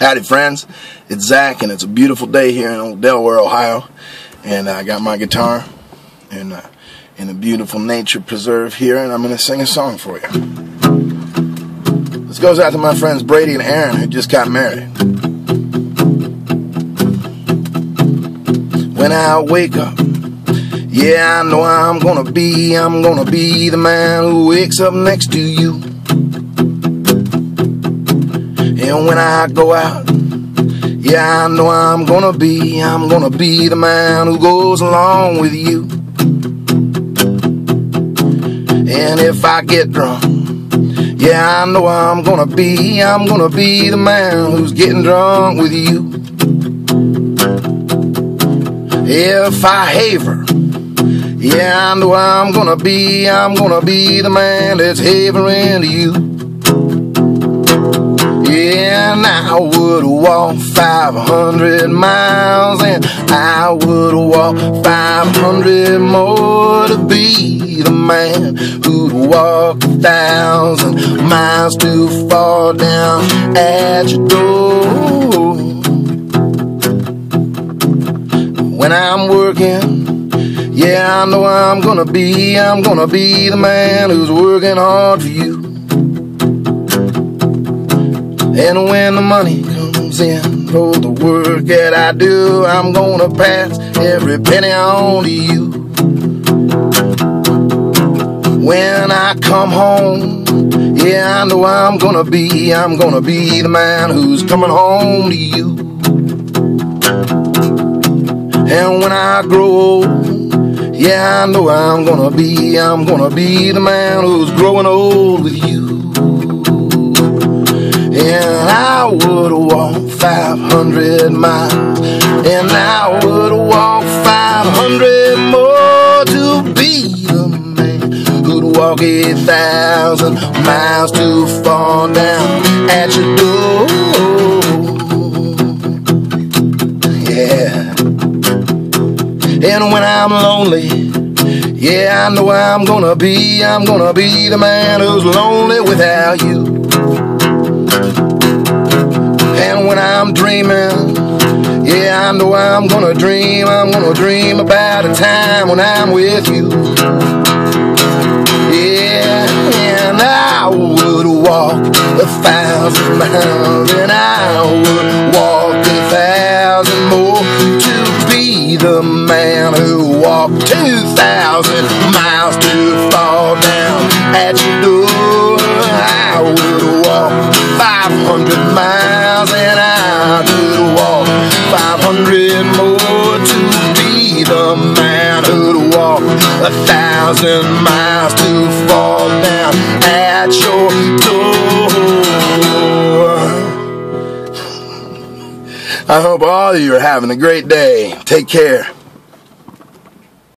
Howdy friends, it's Zach and it's a beautiful day here in Old Delaware, Ohio, and I got my guitar and in a beautiful nature preserve here, and I'm going to sing a song for you. This goes out to my friends Brady and Aaron who just got married. When I wake up, yeah, I know I'm gonna be the man who wakes up next to you. And when I go out, yeah, I know I'm gonna be the man who goes along with you. And if I get drunk, yeah, I know I'm gonna be the man who's getting drunk with you. If I haver, yeah, I know I'm gonna be the man that's havering to you. Yeah, and I would walk 500 miles, and I would walk 500 more to be the man who'd walk 1,000 miles to fall down at your door. When I'm working, yeah, I know I'm gonna be the man who's working hard for you. And when the money comes in for the work that I do, I'm gonna pass every penny on to you. When I come home, yeah, I know I'm gonna be the man who's coming home to you. And when I grow old, yeah, I know I'm gonna be the man who's growing old with you. And I would walk 500 miles, and I would walk 500 more to be the man who'd walk 8,000 miles to fall down at your door. Yeah. And when I'm lonely, yeah, I know I'm gonna be the man who's lonely without you. And when I'm dreaming, yeah, I know I'm gonna dream about a time when I'm with you. Yeah, and I would walk 1,000 miles, and I would walk 1,000 more to be the man who walked 2,000 miles to fall down at your door. I would walk 500 miles, and I could walk 500 more to be the man who'd walk 1,000 miles to fall down at your door. I hope all of you are having a great day. Take care.